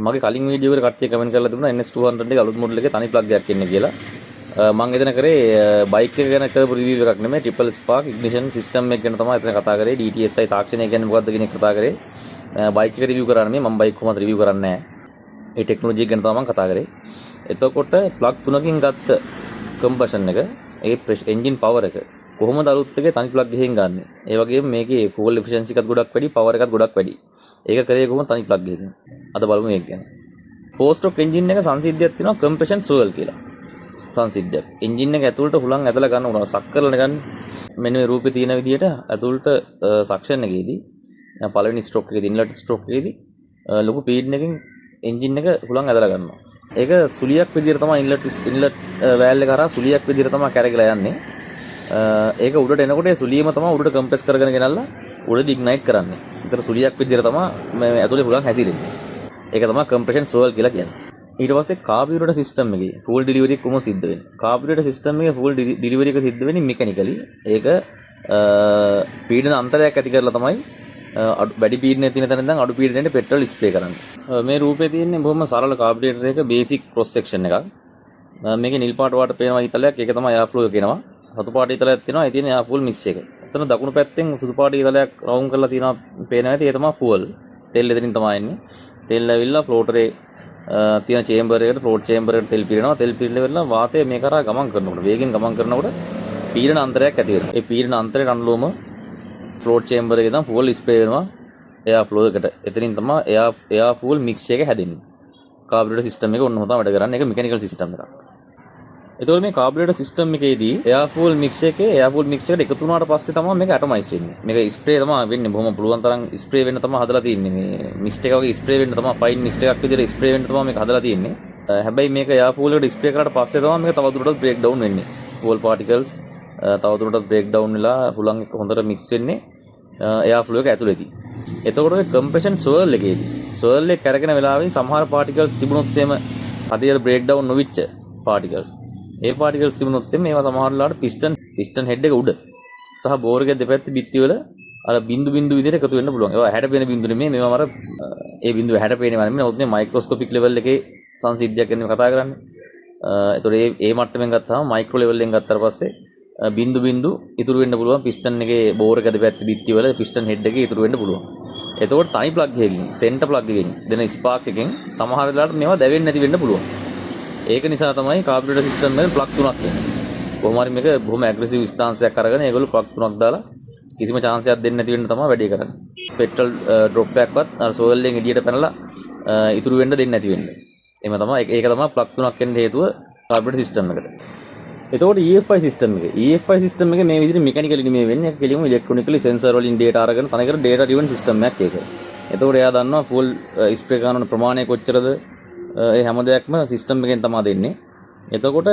මගේ කලින් වීඩියෝ එකට කට්ටිය කමෙන්ට් කරලා තිබුණා NS200 එකේ අලුත් මොඩල් එකේ තනි ප්ලග් එකක් එන්නේ කියලා. මම එතන කරේ බයික් එක ගැන කරපු රිවිව් එකක් නෙමෙයි ට්‍රිපල් ස්පාර්ක් ඉග්නිෂන් සිස්ටම් එක ගැන තමයි එතන කතා කරේ. DTSI තාක්ෂණය කියන්නේ මොකක්ද කියන එක කතා කරේ. බයික් එක රිවිව් කරා නෙමෙයි මම බයික් කොහොමද රිවිව් කරන්නේ නැහැ. ඒ ටෙක්නොලොජි එක ගැන තමයි මම කතා කරේ. එතකොට ප්ලග් තුනකින් ගත්ත කම්බෂන් එක ඒ එන්ජින් පවර් එක කොහොමද අලුත් එකේ තනි ප්ලග් එකකින් ගන්නෙ. ඒ වගේම මේකේ ෆූල් එෆිෂියන්සි එකත් ගොඩක් වැඩි, පවර් එකත් ගොඩක් වැඩි. ඒක කරේ කොහොමද තනි ප්ලග් එකකින්. අද බලමු ඒක ගැන. 4 ස්ට්‍රෝක් එන්ජින් එක සංසිද්ධියක් තියෙනවා කම්ප්‍රෙෂන් සෝල් කියලා. සංසිද්ධියක්. එන්ජින් එක ඇතුළට හුලං ඇදලා ගන්න උනවා. සක් කරලා ගන්න. මෙන්න මේ රූපේ තියෙන විදිහට ඇතුළට සක්ෂන් එකේදී පළවෙනි ස්ට්‍රෝක් එකේදී ඉන්ලට් ස්ට්‍රෝක් එකේදී ලොකු පීඩන එකකින් එන්ජින් එක හුලං ඇදලා ගන්නවා. ඒක සුලියක් විදිහට තමයි ඉන්ලට් වෑල් එක කරා සුලියක් විදිහට තමයි කැරකිලා යන්නේ. ඒක උඩට එනකොට ඒ සුලියම තමයි උඩට කම්ප්‍රෙස් කරගෙන ගෙනල්ලා උඩට ඉග්නයිට් කරන්නේ. ඒතර සුලියක් විදිහට තමයි මේ ඇතුලේ හුලං හැසිරෙන්නේ. ඒක තමයි කම්ප්‍රෙෂන් සෝල් කියලා කියන්නේ. ඊට පස්සේ කාබියුරේටර් සිස්ටම් එකේ ෆුල් ඩිලිවරි එක කොහොමද සිද්ධ වෙන්නේ? කාබියුරේටර් සිස්ටම් එකේ ෆුල් ඩිලිවරි එක සිද්ධ වෙන්නේ මෙකැනිකලි. ඒක පීඩන අන්තරයක් ඇති කරලා තමයි වැඩි පීඩනයක් තියෙන තැන ඉඳන් අඩු පීඩනයට පෙට්‍රල් ස්ප්‍රේ කරන්නේ. මේ රූපේ තියෙන්නේ බොහොම සරල කාබියුරේටර් එක බේසික් ක්‍රොස් සෙක්ෂන් එකක්. මේකේ නිල් පාට වාට පේනවා ඊතලයක්. ඒක තමයි එයාර් ෆ්ලෝ එක කියනවා. රතු පාට ඊතලයක් තියෙනවා. ඒ තියෙන එයාර් ෆුල් මික්ස් එක. එතන දකුණු පැත්තෙන් සුදු පාට ඊතලයක් රවුන්ඩ් කරලා තියෙනවා පේනවා. ඒ තමයි ෆුවල්. තෙල් එතනින් තමයි එන්නේ. තෙල් ඇවිල්ලා ෆ්ලෝටරේ තියෙන චේම්බර් එකට ෆ්ලෝට් චේම්බර් එකට තෙල් පිරෙනවා. තෙල් පිරෙලා වාතය මේ කරා ගමන් කරනකොට වේගෙන් ගමන් කරනකොට පීඩන අන්තරයක් ඇති වෙනවා. ඒ පීඩන අන්තරයට අනුලෝම ෆ්ලෝට් චේම්බර් එකේ තමයි ෆුවල් ස්ප්‍රේ වෙනවා එයාර් ෆ්ලෝ එකට. එතනින් තමයි එයාර් ෆුවල් මික්ස් එක හැදෙන්නේ. කාබියුරේටර් සිස්ටම් එක ඔන්න තමයි වැඩ කරන්නේ. ඒක මෙකැනිකල් සිස්ටම් එකක්. එතකොට මේ කාබියුරේටර් සිස්ටම් එකේදී එයාර් ෆුවල් මික්ස් එකට එකතු වුණාට පස්සේ තමයි මේක ඇටොමයිස් වෙන්නේ. මේක ස්ප්‍රේ තමයි වෙන්නේ. බොහොම පුළුවන් තරම් ස්ප්‍රේ වෙන්න තමයි හදලා තියෙන්නේ. මේ මිස්ට් එක වගේ ස්ප්‍රේ වෙන්න තමයි ෆයින් මිස්ට් එකක් විදිහට ස්ප්‍රේ වෙන්න තමයි මේක හදලා තියෙන්නේ. හැබැයි මේක එයාර් ෆුවල් එකට ස්ප්‍රේ කරාට පස්සේ තමයි මේක තවදුරටත් බ්‍රේක් ඩවුන් වෙන්නේ. ෆුවල් පාටිකල්ස් තවදුරටත් බ්‍රේක් ඩවුන් වෙලා හුලං එක හොඳට මික්ස් වෙන්නේ එයාර් ෆ්ලෝ එක ඇතුළේදී. එතකොට ඔය කම්ප්‍රෙෂන් සර්ල් එකේදී සර්ල් එක කරගෙන වෙලාවෙදී සමහර පාටිකල්ස් තිබුණොත් එම හදිහට බ්‍රේක් ඩවුන් නොවිච්ච පාටිකල්ස්. ඒ පාටිකල්ස් තිබුණොත් එම ඒවා සමහර වෙලාවට පිස්ටන් හෙඩ් එක උඩ සහ බෝර් එකේ දෙපැත්තේ බිත්ති වල අර බින්දු විදිහට එකතු වෙන්න පුළුවන්. ඒවා හැඩ පේන බින්දු නෙමෙයි. මේවා අර ඒ බින්දුව හැඩ පේනවා නෙමෙයි. නමුත් මේ මයික්‍රොස්කෝපික් ලෙවල් එකේ සංසිද්ධියක් ගැන කතා කරන්නේ. එතකොට ඒ මට්ටමින් ගත්තාම මයික්‍රෝ ලෙවල් එකෙන් ගත්තාට පස්සේ බින්දු ඉතුරු වෙන්න පුළුවන් පිස්ටන් එකේ බෝර් එක දෙපැත්තේ බිත්ති වල පිස්ටන් හෙඩ් එකේ ඉතුරු වෙන්න පුළුවන්. එතකොට තනි ප්ලග් එකකින් සෙන්ටර් ප්ලග් එකකින් දෙන ස්පාර්ක් එකෙන් සමහර වෙලාවට මේවා දැවෙන්නේ නැති වෙන්න පුළුවන්. ඒක නිසා තමයි කාබියුරේටර් සිස්ටම් එකේ ප්ලග් තුනක් තියෙන්නේ. කොහොම හරි මේක බොහොම ඇග්‍රෙසිව් ස්ටාන්ස් එකක් අරගෙන ඒගොල්ලෝ ප්ලග් තුනක් දාලා කිසිම chance එකක් දෙන්නේ නැති වෙන්න තමයි වැඩේ කරන්නේ. පෙට්‍රල් ඩ්‍රොප් එකක්වත් අර සෝයල් එකෙන් එළියට පැනලා ඉතුරු වෙන්න දෙන්නේ නැති වෙන්නේ. එහෙම තමයි ඒක තමයි ප්ලග් තුනක් වෙන්න හේතුව කාබියුරේටර් සිස්ටම් එකට. එතකොට EFI සිස්ටම් එක. EFI සිස්ටම් එක මේ විදිහට මෙකැනිකලි නෙමෙයි වෙන්නේ. ඒක කෙලින්ම ඉලෙක්ට්‍රොනිකලි සෙන්සර් වලින් data අරගෙන තනිකර data driven සිස්ටම් එකක් ඒක. එතකොට එයා දන්නවා ෆුල් ස්ප්‍රේ කරන ප්‍රමාණය කොච්චරද ඒ හැම දෙයක්ම සිස්ටම් එකෙන් තමයි දෙන්නේ. එතකොට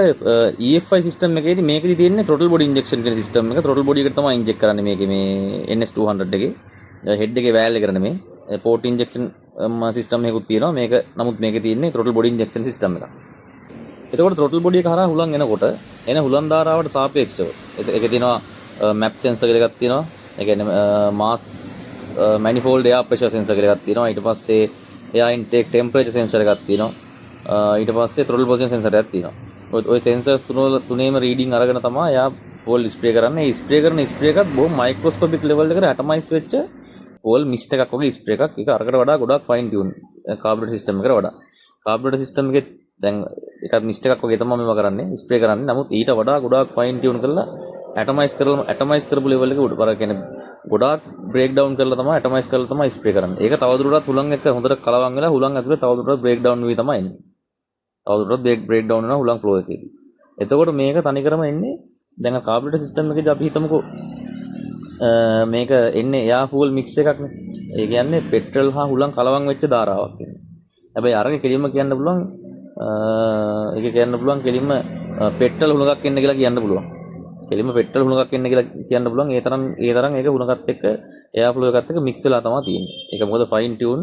EFI සිස්ටම් එකේදී මේකෙදි තියෙන්නේ throttle body injection කියන සිස්ටම් එක. throttle body එකට තමයි ඉන්ජෙක්ට් කරන්නේ මේකේ මේ NS200 එකේ. හෙඩ් එකේ වෑල් එකට නෙමෙයි. port injection සිස්ටම් එකකුත් තියෙනවා. මේක නමුත් මේකේ තියෙන්නේ throttle body injection සිස්ටම් එකක්. එතකොට throttle body එක හරහා හුලං එනකොට එන හුලං ධාරාවට සාපේක්ෂව ඒකේ තියෙනවා map sensor කියලා එකක් තියෙනවා. ඒ කියන්නේ mass manifold air pressure sensor කියලා එකක් තියෙනවා. ඊට පස්සේ air intake temperature sensor එකක් තියෙනවා. ඊට පස්සේ throttle position sensor එකක් තියෙනවා. ඔය sensors තුනේම reading අරගෙන තමයි එයා fuel spray කරන්නේ. ඒ spray කරන spray එකත් බොහොම microscopic level එකට atomize වෙච්ච fuel mist එකක් වගේ spray එකක්. ඒක අරකට වඩා ගොඩක් fine tune carburetor system එකට වඩා. carburetor system එකේ දැන් එකක් මිස්ට් එකක් වගේ තමයි මේවා කරන්නේ ස්ප්‍රේ කරන්නේ. නමුත් ඊට වඩා ගොඩාක් ෆයින් ටියුන් කරලා ඇටොමයිස් කරපු ලෙවල් එක උඩ පර කියන්නේ ගොඩාක් බ්‍රේක් ඩවුන් කරලා තමයි ඇටොමයිස් කරලා තමයි ස්ප්‍රේ කරන්නේ. ඒක තවදුරටත් හුලං එක්ක හොඳට කලවම් වෙලා හුලං ඇතුලේ තවදුරටත් බ්‍රේක් ඩවුන් වෙවි තමයි එන්නේ. තවදුරටත් බ්‍රේක් ඩවුන් වෙනවා හුලං ෆ්ලෝ එකේදී. එතකොට මේක තනිකරම එන්නේ දැන් කාබියුරේටර් සිස්ටම් එකේදී අපි හිතමුකෝ මේක එන්නේ එයා ෆූල් මික්ස් එකක් නේ. ඒ කියන්නේ පෙට්‍රල් හා හුලං කලවම් වෙච්ච ධාරාවක් එන්නේ. හැබැයි අරගේ කෙලින්ම කියන්න පුළුවන් ඒක කියන්න පුළුවන් කෙලින්ම පෙට්‍රල් හුලඟක් එන්න කියලා කියන්න පුළුවන්. කෙලින්ම පෙට්‍රල් හුලඟක් එන්න කියලා කියන්න පුළුවන්. ඒ තරම් ඒක හුලඟත් එක්ක එයාර් ෆ්ලෝ එකත් එක්ක මික්ස් වෙලා තමයි තියෙන්නේ. ඒක මොකද fine tune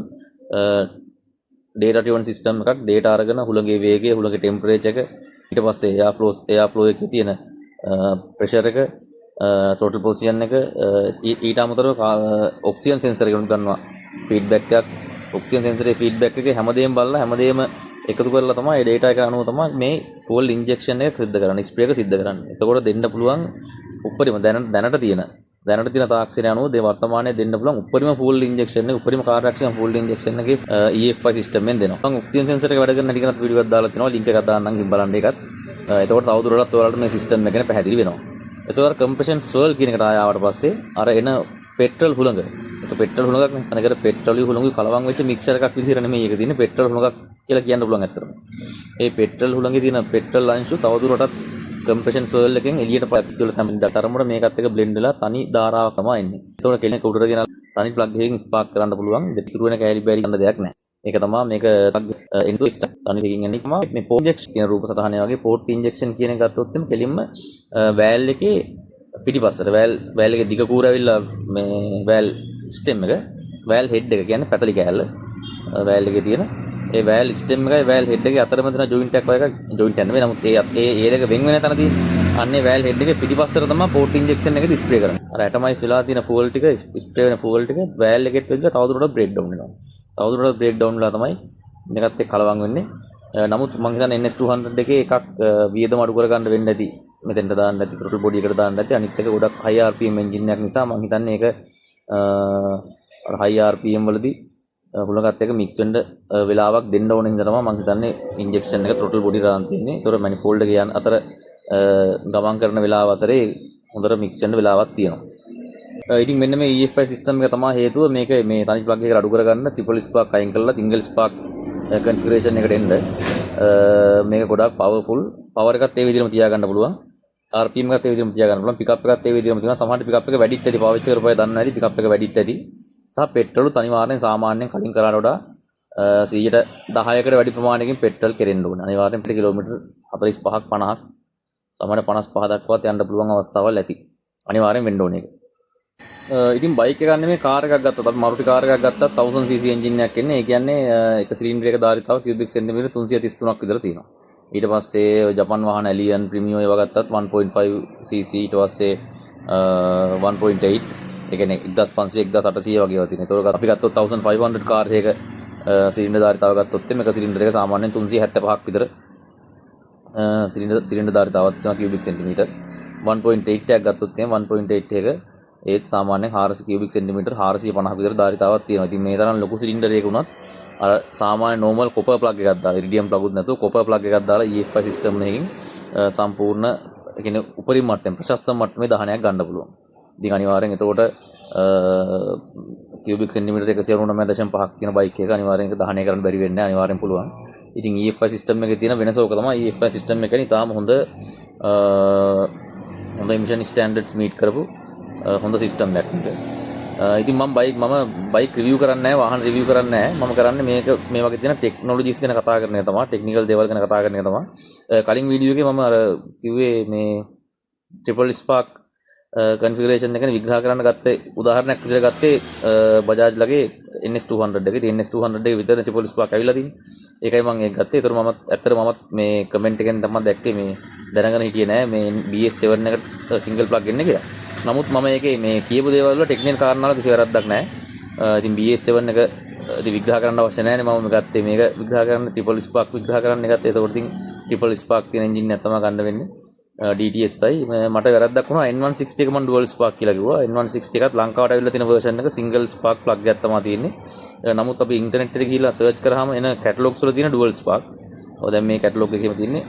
data driven system එකක්. data අරගෙන හුලඟේ වේගය, හුලඟේ temperature එක, ඊට පස්සේ එයාර් ෆ්ලෝ එකේ තියෙන pressure එක, throttle position එක, ඊට අමතරව oxygen sensor එකකට ගන්නවා feedback එකක්. ඔක්සිජන් සෙන්සරේ ෆීඩ්බැක් එකේ හැමදේම බලලා හැමදේම එකතු කරලා තමයි ඒ data එක අනුව තමයි මේ ෆුල් ඉන්ජෙක්ෂන් එක සිද්ධ කරන්නේ, ස්ප්‍රේ එක සිද්ධ කරන්නේ. එතකොට දෙන්න පුළුවන් උපරිම දැනට තියෙන තාක්ෂණය අනුව වර්තමානයේ දෙන්න පුළුවන් උපරිම ෆුල් ඉන්ජෙක්ෂන් එක, උපරිම කාර්යක්ෂම ෆුල් ඉන්ජෙක්ෂන් එකේ EFI සිස්ටම් එකෙන් දෙනවා. මම ඔක්සිජන් සෙන්සර් එක වැඩ කරන හැටි ගැන වීඩියෝ එකක් දාලා තිනවා, ලින්ක් එකක් දාන්නම් ගිහින් බලන්න ඒකත්. එතකොට තවදුරටත් ඔයාලට මේ සිස්ටම් එක ගැන පැහැදිලි වෙනවා. එතකොට කම්ප්‍රෙෂන් ස්වර්ල් කියන එකට ආවට පස්සේ අර එන පෙට්‍රල් හුළඟ, ඒක පෙට්‍රල් හුළඟක් නේ. අනේකට පෙට්‍රල් හුළඟුයි කලවම් වෙච්ච මික්සර් එකක් විදිහට නෙමෙයි ඒක තියෙන්නේ, පෙට්‍රල් හුළඟක් කියලා කියන්න පුළුවන් ඇත්තටම. ඒ පෙට්‍රල් හුළඟේ තියෙන පෙට්‍රල් අංශු තවදුරටත් කම්ප්‍රෙෂන් ස්වර්ල් එකෙන් එළියට පැතිවල තමයි තරමට මේකත් එක්ක බ්ලෙන්ඩ් වෙලා තනි ධාරාවක් තමයි එන්නේ. එතකොට කෙනෙක් උඩට ගෙන තනි ප්ලග් එකකින් ස්පාර්ක් කරන්න පුළුවන්. දෙපිටුරු වෙන කැලි බැරි ගන්න දෙයක් නැහැ. ඒක තමයි මේක ඉන්ටු ස්ටක් තනි එකකින් එන්නේ තමයි මේ පෝට් ඉන්ජෙක්ෂන් කියන රූප සටහනේ වගේ පෝට් ඉන්ජෙක්ෂන් කියන එක ගත්තොත් එimhe කෙලින්ම වෑල් එකේ පිටිපස්සට වෑල් එකේ දිග කූර ඇවිල්ලා මේ වෑල් ස්ටෙම් එක, වෑල් හෙඩ් එක කියන්නේ පැතලි කෑල්ල වෑල් එකේ තියෙන ඒ වෑල් ස්ටෙම් එකයි වෑල් හෙඩ් එකේ අතරම තියෙන ජොයින්ට් එකක් වගේ එකක්, ජොයින්ට් එක නෙමෙයි නමුත් ඒ දෙක වෙන වෙන තැන තියෙන අන්නේ වෑල් හෙඩ් එකේ පිටිපස්සට තමයි පෝට් ඉන්ජෙක්ෂන් එක ස්ප්‍රේ කරන්නේ. අර ඇටමයිස් වෙලා තියෙන ෆූල් ටික ස්ප්‍රේ වෙන ෆූල් ටික වෑල් එකෙත් වෙලා තවදුරටත් බ්‍රේක් ඩවුන් වෙනවා. තවදුරටත් බ්‍රේක් ඩවුන් වෙලා තමයි මේකත් එක්ක කලවම් වෙන්නේ. නමුත් මම හිතන්නේ NS200 එකේ එකක් වියදම අඩු කරගන්න වෙන්න ඇති. මෙතෙන්ට දාන්න ඇති, throttle body එකට දාන්න ඇති. අනිත් එක ගොඩක් high RPM engine එකක් නිසා මම හිතන්නේ ඒක අර high RPM වලදී හුලඟත් එක මික්ස් වෙන්න වෙලාවක් දෙන්න ඕන හින්දා තමයි මම හිතන්නේ ඉන්ජෙක්ෂන් එක throttle body දාන්න තියෙන්නේ. ඒතර manifold එක යන අතර ගමන් කරන වෙලාව අතරේ හොඳට මික්ස් වෙන්න වෙලාවක් තියෙනවා. ඉතින් මෙන්න මේ EFI සිස්ටම් එක තමයි හේතුව මේක මේ තනි ප්ලග් එකට අඩු කරගන්න triple spark අයින් කරලා single spark configuration එකට එන්න. මේක ගොඩක් powerful. power එකත් ඒ විදිහටම තියාගන්න පුළුවන්. RPM එකත් ඒ විදිහටම තියාගන්න පුළුවන්. pickup එකත් ඒ විදිහටම තියෙනවා. සමහරට pickup එක වැඩිත් ඇති, පාවිච්චි කරපුවා දන්නේ නැති pickup එක වැඩිත් ඇති. සහ පෙට්‍රල් අනිවාර්යෙන් සාමාන්‍යයෙන් කලින් කරාට වඩා 110කට වැඩි ප්‍රමාණයකින් පෙට්‍රල් කෙරෙන්න ඕනේ. අනිවාර්යෙන් කිලෝමීටර් 45ක් 50ක් සමහර 55 දක්වාත් යන්න පුළුවන් අවස්ථාවල් ඇති. අනිවාර්යෙන් වෙන්න ඕනේ ඒක. ඉතින් බයික් එකක් නෙමෙයි කාර් එකක් ගත්තත්, අපි මරුටි කාර් එකක් ගත්තත් 1000cc එන්ජින් එකක් එන්නේ. ඒ කියන්නේ එක සිලින්ඩර් එක ධාරිතාව කියුබික් සෙන්ටිමීටර් 333ක් විතර තියෙනවා. ඊට පස්සේ ජපන් වාහන ඇලියන් ප්‍රීමියම් ඒවා ගත්තත් 1.5cc, ඊට පස්සේ 1.8, ඒ කියන්නේ 1500 1800 වගේ ඒවා තියෙනවා. ඒතකොට අපි ගත්තොත් 1500 කාර් එකක සිලින්ඩර් ධාරිතාව ගත්තොත් මේක සිලින්ඩර් එක සාමාන්‍යයෙන් 375ක් විතර සිලින්ඩර් ධාරිතාවක් තියෙනවා කියුබික් සෙන්ටිමීටර්. 1.8 එකක් ගත්තොත් එහෙනම් 1.8 එක ඒත් සාමාන්‍යයෙන් 400 කියුබික් සෙන්ටිමීටර් 450 විතර ධාරිතාවක් තියෙනවා. ඉතින් මේ තරම් ලොකු සිලින්ඩර් එකක උනත් අර සාමාන්‍ය normal copper plug එකක් දාලා, iridium plug උත් නැතුව copper plug එකක් දාලා EFI system එකකින් සම්පූර්ණ ඒ කියන්නේ උපරිම මට්ටම ප්‍රශස්ත මට්ටමේ දහනයක් ගන්න පුළුවන්. ඉතින් අනිවාර්යෙන් එතකොට කියුබික් සෙන්ටිමීටර් 199.5ක් තියෙන බයික් එක අනිවාර්යෙන් ඒක දහනය කරන්න බැරි වෙන්නේ නැහැ. අනිවාර්යෙන් පුළුවන්. ඉතින් EFI system එකේ තියෙන වෙනස ඕක තමයි. EFI system එක කියන්නේ තාම හොඳ emission standards meet කරපු හොඳ සිස්ටම් එකක්. ඉතින් මම බයික් රිවිව් කරන්නේ නැහැ, වාහන රිවිව් කරන්නේ නැහැ. මම කරන්නේ මේ වගේ තියෙන ටෙක්නොලොජිස් ගැන කතා කරන එක තමයි, ටෙක්නිකල් දේවල් ගැන කතා කරන එක තමයි. කලින් වීඩියෝ එකේ මම අර කිව්වේ මේ ට්‍රිපල් ස්පාක් කන්ෆිගරේෂන් එක ගැන විග්‍රහ කරන්න ගත්තේ උදාහරණයක් විදිහට ගත්තේ බජාජ් ලගේ NS200 එක. ඉතින් NS200 එක විතර ට්‍රිපල් ස්පාක් ඇවිල්ලා තියෙන්නේ. ඒකයි මම ඒක ගත්තේ. ඒතර මම මේ කමෙන්ට් එකෙන් තමයි දැක්කේ මේ දැනගෙන හිටියේ නෑ මේ BS7 එකට සිංගල් ප්ලග් එන්නේ කියලා. නමුත් මම ඒකේ මේ කියපු දේවල් වල ටෙක්නිකල් කාරණා වල කිසි වැරද්දක් නැහැ. ඉතින් BS7 එක විග්‍රහ කරන්න අවශ්‍ය නැහැ නේ. මම ගත්තේ මේක විග්‍රහ කරන්න ට්‍රිපල් ස්පාක් විග්‍රහ කරන්න ගත්තේ. ඒකෝට ඉතින් ට්‍රිපල් ස්පාක් තියෙන එන්ජින් එකක් තමයි ගන්න වෙන්නේ. DTSI මට වැරද්දක් වුණා. N160 එක මම ඩුවල් ස්පාක් කියලා කිව්වා. N160 එකත් ලංකාවට ඇවිල්ලා තියෙන version එක සිංගල් ස්පාක් ප්ලග් එකක් තමයි තියෙන්නේ. නමුත් අපි ඉන්ටර්නෙට් එකේ ගිහිල්ලා සර්ච් කරාම එන කැටලොග්ස් වල තියෙන ඩුවල් ස්පාක්. ඔය දැන් මේ කැටලොග් එකේම තියෙන්නේ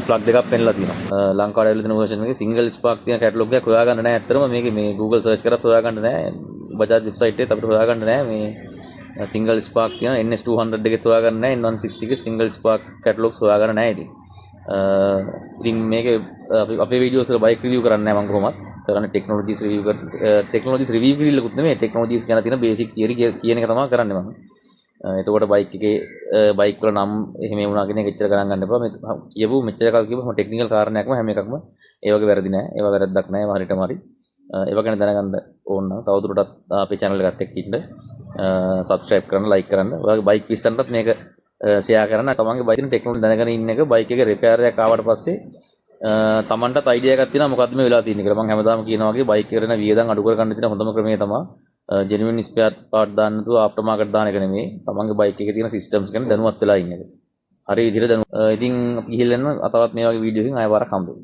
ප්ලග් දෙකක් පෙන්නලා තියෙනවා. ලංකාවට ඇවිල්ලා තියෙන version එකේ සිංගල් ස්පාක් තියෙන කැටලොග් එකක් හොයාගන්න නැහැ. ඇත්තටම මේකේ මේ Google search කරලා හොයාගන්න නැහැ. බජාජ් වෙබ්සයිට් එකේ අපිට හොයාගන්න නැහැ මේ සිංගල් ස්පාක් තියෙන NS200 එකේ හොයාගන්න නැහැ. N160 එකේ සිංගල් ස්පාක් කැටලොග්ස් හොයාගන්න නැහැ ඉතින්. ඉතින් මේකේ අපේ වීඩියෝස් වල බයික් රිවිව් කරන්නේ නැහැ මම කොහොමත්. කරන්නේ ටෙක්නොලොජිස් රිවිව් කිරිල්ලකුත් නෙමෙයි, ටෙක්නොලොජිස් ගැන තියෙන බේසික් තියරි කියන එක තමයි කරන්නේ මම. එතකොට බයික් එකේ බයික් වල නම් එහෙම වුණා කියන එක එච්චර ගණන් ගන්න එපා. මේ කියපු මෙච්චර කල් කියපු ටෙක්නිකල් කාරණාවක්ම හැම එකක්ම ඒ වගේ වැරදි නෑ. ඒවා වැරද්දක් නෑ. ඒවා හරියටම හරි. ඒවා ගැන දැනගන්න ඕන නම් තවදුරටත් අපේ channel එකත් එක්ක ඉන්න subscribe කරන්න, like කරන්න. ඔයාගේ බයික් පිස්සන්ටත් මේක ෂෙයා කරන්න. තමන්ගේ බයික් එකේ ටෙක්නොලොජි දැනගෙන ඉන්න එක බයික් එකේ රිපෙයාර් එකක් ආවට පස්සේ තමන්ටත් අයිඩියා එකක් තියෙනවා මොකද්ද මේ වෙලා තියෙන්නේ කියලා. මම හැමදාම කියනවා වගේ බයික් එකට එන වියදම් අඩු කර ගන්න තියෙන හොඳම ක්‍රමය තමයි ජෙනුයින් ස්පෙයාර් පාර්ට් දාන්න නැතුව ආෆ්ටර් මාකට් දාන එක නෙමෙයි. තමන්ගේ බයික් එකේ තියෙන සිස්ටම්ස් ගැන දැනුවත් වෙලා ඉන්න එක. හරි විදිහට ඉතින් අපි ගිහිල්ලා එන්න තවත් මේ වගේ වීඩියෝ එකකින් ආයෙ වරක් හම්බෙමු.